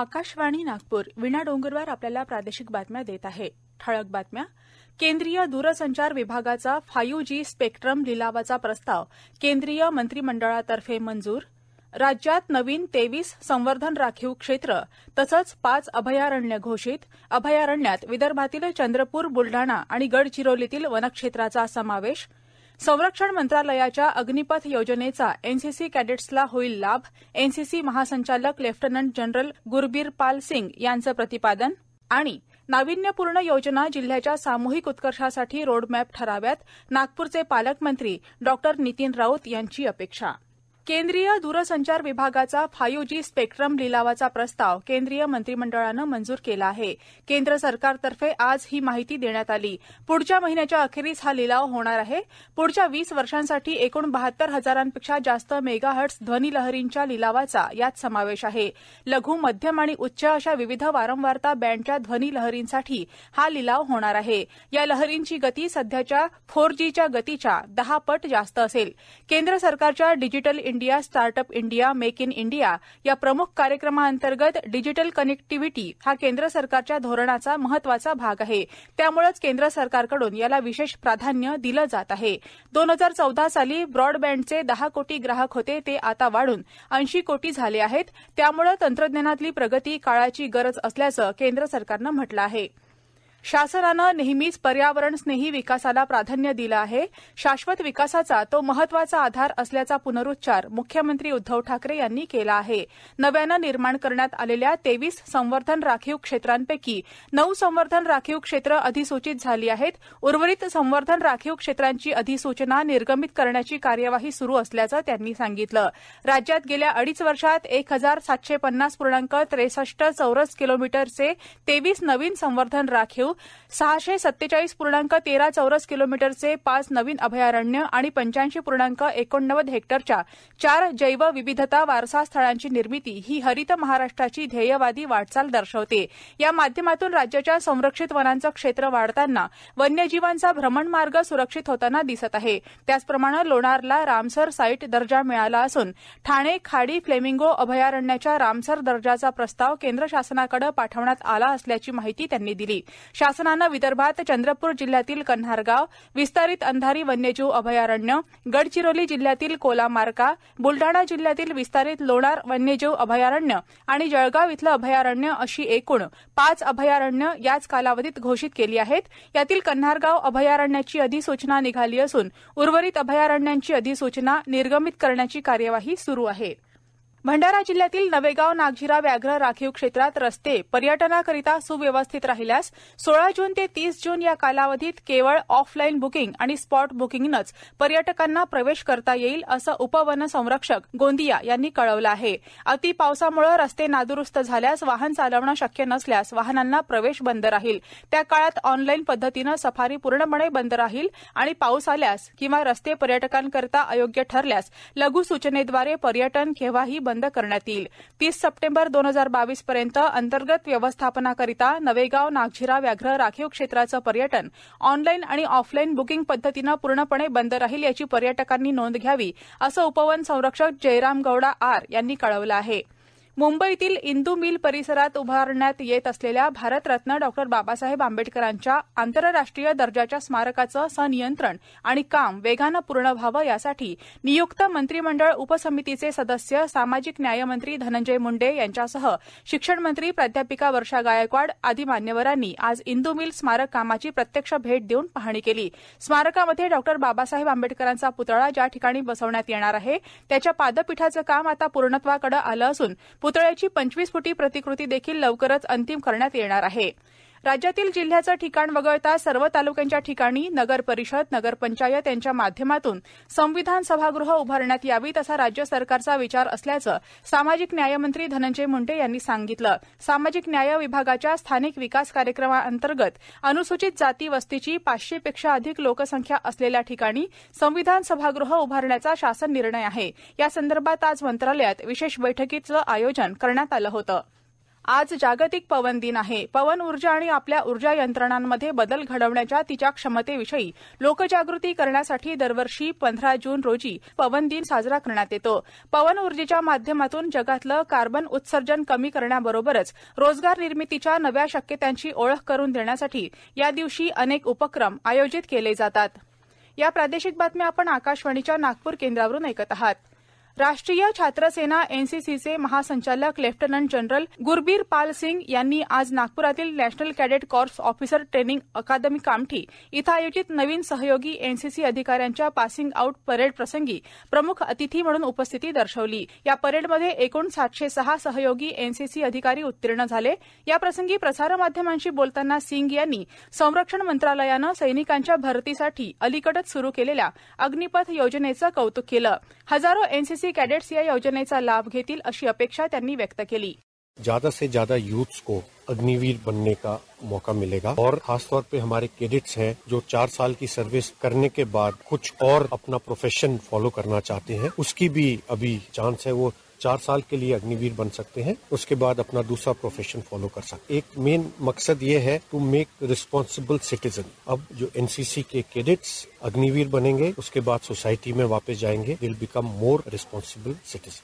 आकाशवाणी नागपूर वीणा डोंगरवार आपल्याला प्रादेशिक बातम्या देत आहे. ठळक बातम्या. केंद्रीय दूरसंचार विभागाचा 5G स्पेक्ट्रम लिलावाचा प्रस्ताव केंद्रीय मंत्रिमंडळातर्फे मंजूर. राज्यात नवीन 23 संवर्धन राखीव क्षेत्र तसंच 5 अभयारण्य घोषित. अभयारण्यात विदर्भातील चंद्रपूर, बुलढाणा आणि गडचिरोलीतील वनक्षेत्राचा समावेश. संरक्षण मंत्रालयाच्या अग्निपथ योजनेचा एनसीसी कॅडेट्सला होईल लाभ. एनसीसी महासंचालक लेफ्टनंट जनरल गुरबीर पाल सिंग यांचं प्रतिपादन. आणि नाविन्यपूर्ण योजना जिल्ह्याच्या सामूहिक उत्कर्षासाठी रोडमॅप ठराव्यात. नागपूरचे पालकमंत्री डॉ. नितीन राऊत यांची अपेक्षा. केंद्रीय दूरसंचार विभागाचा 5G स्पेक्ट्रम लिलावाचा प्रस्ताव केंद्रीय मंत्रिमंडळानं मंजूर केला आहे. केंद्र सरकारतर्फे आज ही माहिती देण्यात आली. पुढच्या महिन्याच्या अखेरीस हा लिलाव होणार आहे. पुढच्या 20 वर्षांसाठी एकूण 72,000पेक्षा जास्त मेगाहर्ट्झ ध्वनिलहरींच्या लिलावाचा यात समावेश आहे. लघु, मध्यम आणि उच्च अशा विविध वारंवारता बँडच्या ध्वनिलहरींसाठी हा लिलाव होणार आहे. या लहरींची गती सध्याच्या 4Gच्या गतीच्या 10 पट जास्त असेल. केंद्र सरकारच्या digital India, startup India, make in India या प्रमुख कार्यक्रमाअंतर्गत डिजिटल कनेक्टिव्हिटी हा केंद्र सरकारच्या धोरणाचा महत्वाचा भाग आहे. त्यामुळेच केंद्र सरकारकडून याला विशेष प्राधान्य दिलं जात आहे. 2014 साली ब्रॉडबँडचे 10 कोटी ग्राहक होते, ते आता वाढून 80 कोटी झाले आहेत. त्यामुळे तंत्रज्ञानातली प्रगती काळाची गरज असल्याचं केंद्र सरकारनं म्हटलं आहे. शासनानं नेहमीच पर्यावरणस्नेही विकासाला प्राधान्य दिलं आहे. शाश्वत विकासाचा तो महत्वाचा आधार असल्याचा पुनरुच्चार मुख्यमंत्री उद्धव ठाकरे यांनी केला आहे. नव्यानं निर्माण करण्यात आलेल्या 23 संवर्धन राखीव क्षेत्रांपैकी 9 संवर्धन राखीव क्षेत्र अधिसूचित झाली आहेत. उर्वरित संवर्धन राखीव क्षेत्रांची अधिसूचना निर्गमित करण्याची कार्यवाही सुरू असल्याचं त्यांनी सांगितलं. राज्यात गेल्या 2.5 वर्षात 1,750.63 चौरस किलोमीटरचे 23 नवीन संवर्धन राखीव, 647.13 चौरस किलोमीटरचे 5 नवीन अभयारण्य आणि 85.89 हेक्टरच्या 4 जैवविविधता वारसा स्थळांची निर्मिती ही हरित महाराष्ट्राची ध्येयवादी वाटचाल दर्शवते. या माध्यमातून राज्याच्या संरक्षित वनांचं क्षेत्र वाढताना वन्यजीवांचा भ्रमणमार्ग सुरक्षित होताना दिसत आहे. त्याचप्रमाणे लोणारला रामसर साईट दर्जा मिळाला असून ठाणे खाडी फ्लेमिंगो अभयारण्याच्या रामसर दर्जाचा प्रस्ताव केंद्र शासनाकडे पाठवण्यात आला असल्याची माहिती त्यांनी दिली. शासनानं विदर्भात चंद्रपूर जिल्ह्यातील कन्हारगाव, विस्तारित अंधारी वन्यजीव अभयारण्य, गडचिरोली जिल्ह्यातील कोलामार्का, बुलढाणा जिल्ह्यातील विस्तारित लोणार वन्यजीव अभयारण्य आणि जळगाव इथलं अभयारण्य अशी एकूण 5 अभयारण्य याच कालावधीत घोषित केली आहेत. यातील कन्हारगाव अभयारण्याची अधिसूचना निघाली असून उर्वरित अभयारण्यांची अधिसूचना निर्गमित करण्याची कार्यवाही सुरू आहे. भंडारा जिल्ह्यातील नवेगाव नागझिरा व्याघ्र राखीव क्षेत्रात रस्ते पर्यटनाकरिता सुव्यवस्थित राहिल्यास 16 जून ते 30 जून या कालावधीत केवळ ऑफलाईन बुकिंग आणि स्पॉट बुकिंगनंच पर्यटकांना प्रवेश करता येईल असं उपवनसंरक्षक गोंदिया यांनी कळवलं आहे. अति पावसामुळे रस्ते नादुरुस्त झाल्यास वाहन चालवणं शक्य नसल्यास वाहनांना प्रवेश बंद राहील. त्या काळात ऑनलाईन पद्धतीनं सफारी पूर्णपणे बंद राहील आणि पाऊस आल्यास किंवा रस्ते पर्यटकांकरिता अयोग्य ठरल्यास लघु सूचनेद्वारे पर्यटन केव्हाही बंद करण्यात येईल. 30 सप्टेंबर 2022 पर्यंत अंतर्गत व्यवस्थापनाकरिता नवेगाव नागझिरा व्याघ्र राखीव क्षेत्राचं पर्यटन ऑनलाईन आणि ऑफलाईन बुकिंग पद्धतीनं पूर्णपणे बंद राहील याची पर्यटकांनी नोंद घ्यावी असं उपवन संरक्षक जयराम गौडा आर यांनी कळवलं आहे. मुंबईतील इंदू मिल परिसरात उभारण्यात येत असलेल्या भारतरत्न डॉ. बाबासाहेब आंबेडकरांच्या आंतरराष्ट्रीय दर्जाच्या स्मारकाचं संनियंत्रण आणि काम वेगानं पूर्ण व्हावं यासाठी नियुक्त मंत्रिमंडळ उपसमितीचे सदस्य सामाजिक न्यायमंत्री धनंजय मुंडे यांच्यासह शिक्षण मंत्री प्राध्यापिका वर्षा गायकवाड आदी मान्यवरांनी आज इंदू मिल स्मारक कामाची प्रत्यक्ष भेट देऊन पाहणी केली. स्मारकामध्ये डॉ. बाबासाहेब आंबेडकरांचा पुतळा ज्या ठिकाणी बसवण्यात येणार आहे त्याच्या पादपीठाचं काम आता पूर्णत्वाकडे आलं असून पुतळ्याची 25 फुटी प्रतिकृती देखील लवकरच अंतिम करण्यात येणार आहे. राज्यातील जिल्ह्याचं ठिकाण वगळता सर्व तालुक्यांच्या ठिकाणी नगर परिषद, नगरपंचायत यांच्या माध्यमातून संविधान सभागृह उभारण्यात यावीत असा राज्य सरकारचा विचार असल्याचं सामाजिक न्यायमंत्री धनंजय मुंडे यांनी सांगितलं. सामाजिक न्याय विभागाच्या स्थानिक विकास कार्यक्रमाअंतर्गत अनुसूचित जाती वस्तीची 500 पेक्षा अधिक लोकसंख्या असलेल्या ठिकाणी संविधान सभागृह उभारण्याचा शासन निर्णय आहे. या संदर्भात आज मंत्रालयात विशेष बैठकीचं आयोजन करण्यात आलं होतं. आज जागतिक पवन दिन आहे. पवन ऊर्जा आणि आपल्या ऊर्जा यंत्रणांमध्ये बदल घडवण्याच्या तिच्या क्षमतेविषयी लोकजागृती करण्यासाठी दरवर्षी 15 जून रोजी पवन दिन साजरा करण्यात येतो. पवन ऊर्जेच्या माध्यमातून जगातलं कार्बन उत्सर्जन कमी करण्याबरोबरच रोजगार निर्मितीच्या नव्या शक्यतांची ओळख करून देण्यासाठी या दिवशी अनेक उपक्रम आयोजित केले जातात. या प्रादेशिक बातम्या आपण आकाशवाणीच्या नागपूर केंद्रावरून ऐकत आहात. राष्ट्रीय छात्र सेना एनसीसीचे महासंचालक लेफ्टनंट जनरल गुरबीर पाल सिंग यांनी आज नागपुरातील national cadet corps officer training academy Kamthi इथं आयोजित नवीन सहयोगी एनसीसी अधिकाऱ्यांच्या पासिंग आउट परेड प्रसंगी प्रमुख अतिथी म्हणून उपस्थिती दर्शवली. या परेडमध्ये एकूण 706 सहयोगी एनसीसी अधिकारी उत्तीर्ण झाले. या प्रसंगी प्रसारमाध्यमांशी बोलताना सिंग यांनी संरक्षण मंत्रालयानं सैनिकांच्या भरतीसाठी अलीकडेच सुरू केलेल्या अग्निपथ योजनेचं कौतुक केलं. हजारो एनसीसी कैडेट्स या योजनेचा लाभ घेतील अशी अपेक्षा त्यांनी व्यक्त केली. ज्यादा से ज्यादा यूथ्स को अग्निवीर बनने का मौका मिलेगा और खासतौर पे हमारे कैडेट्स हैं जो 4 साल की सर्विस करने के बाद कुछ और अपना प्रोफेशन फॉलो करना चाहते हैं, उसकी भी अभी चांस है. वो 4 साल के लिए अग्निवीर बन सकते हैं, उसके बाद अपना दूसरा प्रोफेशन फॉलो कर सकते हैं. एक मेन मकसद ये है टू मेक रिस्पॉन्सिबल सिटीजन. अब जो एनसीसी के कैडेट्स अग्निवीर बनेंगे उसके बाद सोसाइटी में वापस जाएंगे, will become more responsible citizen.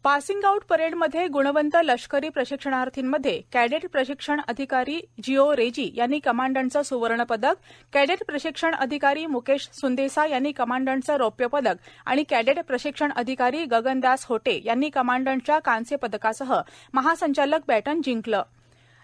Passing out परेडमध्ये गुणवंत लष्करी प्रशिक्षणार्थींमध्ये कॅडेट प्रशिक्षण अधिकारी जिओ रेजी यांनी कमांडंटचं सुवर्ण पदक, कॅडेट प्रशिक्षण अधिकारी मुकेश सुंदेसा यांनी कमांडंटचं रौप्य पदक आणि कॅडेट प्रशिक्षण अधिकारी गगनदास होटे यांनी कमांडंटच्या कांस्य पदकासह महासंचालक बॅटन जिंकलं.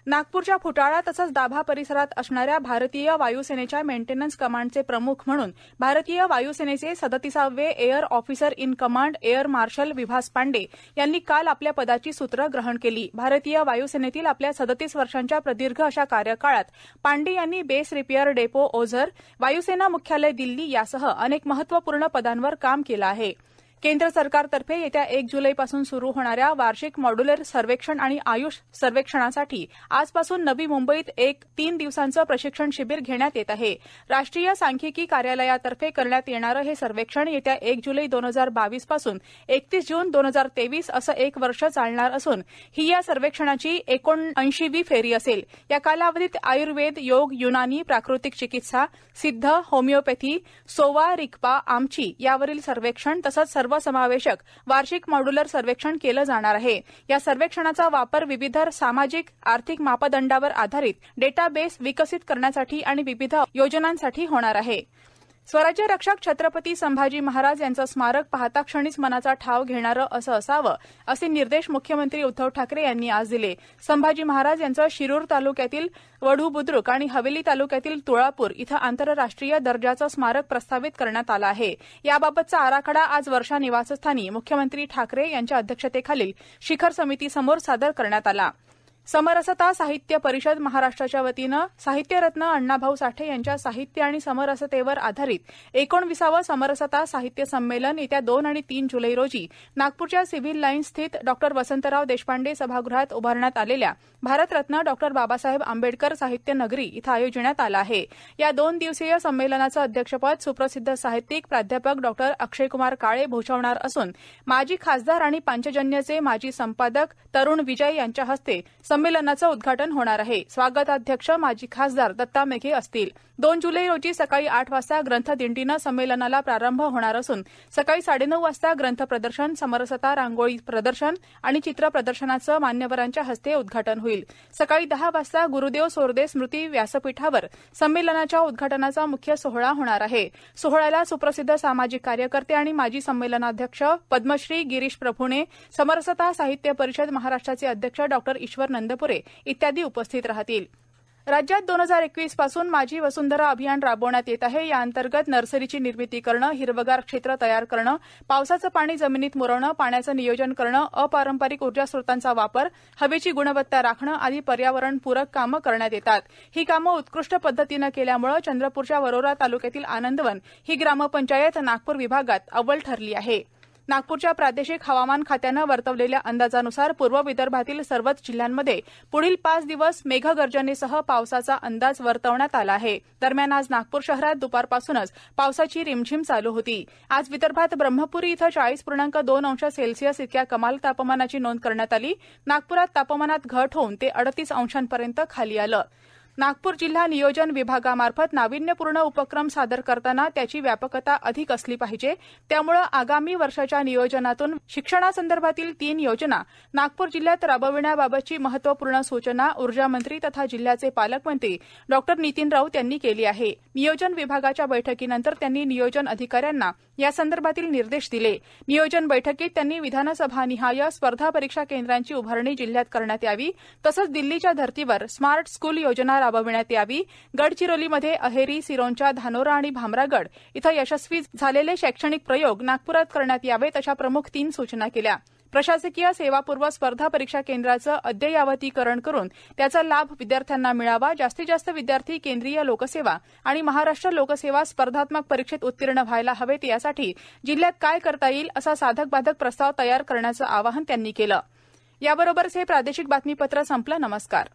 नागपूरच्या फुटाळा तसंच दाभा परिसरात असणाऱ्या भारतीय वायुसेनेच्या मेंटेनन्स कमांडचे प्रमुख म्हणून भारतीय वायुसेनेचे 37वे air officer in command air marshal Vibhas Pande यांनी काल आपल्या पदाची सूत्र ग्रहण केली. भारतीय वायुसेनेतील आपल्या 37 वर्षांच्या प्रदीर्घ अशा कार्यकाळात पांडे यांनी बेस रिपेअर डेपो ओझर, वायुसेना मुख्यालय दिल्ली यासह अनेक महत्वपूर्ण पदांवर काम केलं आहे. केंद्र सरकारतर्फे येत्या 1 जुलैपासून सुरू होणाऱ्या वार्षिक मॉड्युलर सर्वेक्षण आणि आयुष सर्वेक्षणासाठी आजपासून नवी मुंबईत एक 3 दिवसांचं प्रशिक्षण शिबिर घेण्यात येत आहे. राष्ट्रीय सांख्यिकी कार्यालयातर्फे करण्यात येणारं हे सर्वेक्षण येत्या 1 जुलै 2022 पासून 31 जून 2023 असं 1 वर्ष चालणार असून ही या सर्वेक्षणाची 79वी फेरी असेल. या कालावधीत आयुर्वेद, योग, युनानी, प्राकृतिक चिकित्सा, सिद्ध, होमिओपॅथी, सोवा, रिक्पा, आमची यावरील सर्वेक्षण तसंच सर्वसमावेशक वार्षिक मॉड्युलर सर्वेक्षण केलं जाणार आहे. या सर्वेक्षणाचा वापर विविध सामाजिक आर्थिक मापदंडावर आधारित डेटाबेस विकसित करण्यासाठी आणि विविध योजनांसाठी होणार आहे. स्वराज्य रक्षक छत्रपती संभाजी महाराज यांचं स्मारक पाहता क्षणीच मनाचा ठाव घेणारं असं असावं असे निर्देश मुख्यमंत्री उद्धव ठाकरे यांनी आज दिले. संभाजी महाराज यांचं शिरूर तालुक्यातील वढू बुद्रुक आणि हवेली तालुक्यातील तुळापूर इथं आंतरराष्ट्रीय दर्जाचं स्मारक प्रस्तावित करण्यात आलं आहे. याबाबतचा आराखडा आज वर्षा निवासस्थानी मुख्यमंत्री ठाकरे यांच्या अध्यक्षतेखालील शिखर समितीसमोर सादर करण्यात आला. समरसता साहित्य परिषद महाराष्ट्राच्या वतीनं साहित्यरत्न अण्णाभाऊ साठे यांच्या साहित्य आणि समरसतेवर आधारित 19वे समरसता साहित्य संमेलन येत्या 2 आणि 3 जुलै रोजी नागपूरच्या सिव्हिल लाईन्स स्थित डॉ. वसंतराव देशपांडे सभागृहात उभारण्यात आलेल्या भारतरत्न डॉ. बाबासाहेब आंबेडकर साहित्य नगरी इथं आयोजण्यात आलं आहे. या 2 दिवसीय संमेलनाचं अध्यक्षपद सुप्रसिद्ध साहित्यिक प्राध्यापक डॉ. अक्षयकुमार काळे भूषवणार असून माजी खासदार आणि पांचजन्यचे माजी संपादक तरुण विजय यांच्या हस्ते संमेलनाचं उद्घाटन होणार आहे. स्वागताध्यक्ष माजी खासदार दत्ता मेघे असतील. 2 जुलै रोजी सकाळी 8 वाजता ग्रंथदिंडीनं संमेलनाला प्रारंभ होणार असून सकाळी 9:30 वाजता ग्रंथ प्रदर्शन, समरसता रांगोळी प्रदर्शन आणि चित्र प्रदर्शनाचं मान्यवरांच्या हस्ते उद्घाटन होईल. सकाळी 10 वाजता गुरुदेव सोरदे स्मृती व्यासपीठावर संमेलनाच्या उद्घाटनाचा मुख्य सोहळा होणार आहे. सोहळ्याला सुप्रसिद्ध सामाजिक कार्यकर्ते आणि माजी संमेलनाध्यक्ष पद्मश्री गिरीश प्रभुणे, समरसता साहित्य परिषद महाराष्ट्राचे अध्यक्ष डॉ. ईश्वर नंदपुरे इत्यादी उपस्थित राहतील. राज्यात 2021 पासून माझी वसुंधरा अभियान राबवण्यात येत आहे. या अंतर्गत नर्सरीची निर्मिती करणं, हिरवगार क्षेत्र तयार करणं, पावसाचं पाणी जमिनीत मुरवणं, पाण्याचं नियोजन करणं, अपारंपरिक ऊर्जा स्रोतांचा वापर, हवेची गुणवत्ता राखणं आदी पर्यावरणपूरक कामं करण्यात येतात. ही कामं उत्कृष्ट पद्धतीनं केल्यामुळे चंद्रपूरच्या वरोरा तालुक्यातील आनंदवन ही ग्रामपंचायत नागपूर विभागात अव्वल ठरली आहे. नागपूरच्या प्रादेशिक हवामान खात्यानं वर्तवलेल्या अंदाजानुसार पूर्व विदर्भातील सर्वच जिल्ह्यांमध्ये पुढील 5 दिवस मेघगर्जनेसह पावसाचा अंदाज वर्तवण्यात आला आहे. दरम्यान आज नागपूर शहरात दुपारपासूनच पावसाची रिमझिम चालू होती. आज विदर्भात ब्रह्मपुरी इथं 40.2 अंश सेल्सिअस इतक्या कमाल तापमानाची नोंद करण्यात आली. नागपुरात तापमानात घट होऊन ते 38 अंशांपर्यंत खाली आलं. नागपूर जिल्हा नियोजन विभागामार्फत नाविन्यपूर्ण उपक्रम सादर करताना त्याची व्यापकता अधिक असली पाहिजे. त्यामुळे आगामी वर्षाच्या नियोजनातून शिक्षणासंदर्भातील 3 योजना नागपूर जिल्ह्यात राबविण्याबाबतची महत्त्वपूर्ण सूचना ऊर्जामंत्री तथा जिल्ह्याचे पालकमंत्री डॉ. नितीन राऊत यांनी केली आहे. नियोजन विभागाच्या बैठकीनंतर त्यांनी नियोजन अधिकाऱ्यांना यासंदर्भातील निर्देश दिले. नियोजन बैठकीत त्यांनी विधानसभानिहाय स्पर्धा परीक्षा केंद्रांची उभारणी जिल्ह्यात करण्यात यावी, तसंच दिल्लीच्या धर्तीवर स्मार्ट स्कूल योजना राबविण्यात यावी. गडचिरोलीमध्ये अहेरी, सिरोंचा, धानोरा आणि भामरागड इथं यशस्वी झालेले शैक्षणिक प्रयोग नागपुरात करण्यात यावेत अशा प्रमुख 3 सूचना केल्या. प्रशासकीय सेवापूर्व स्पर्धा परीक्षा केंद्राचं अद्ययावतीकरण करून त्याचा लाभ विद्यार्थ्यांना मिळावा. जास्तीत जास्त विद्यार्थी केंद्रीय लोकसेवा आणि महाराष्ट्र लोकसेवा स्पर्धात्मक परीक्षेत उत्तीर्ण व्हायला हवेत. यासाठी जिल्ह्यात काय करता येईल असा साधक बाधक प्रस्ताव तयार करण्याचं आवाहन त्यांनी केलं. याबरोबरच हे प्रादेशिक बातमीपत्र संपलं. नमस्कार.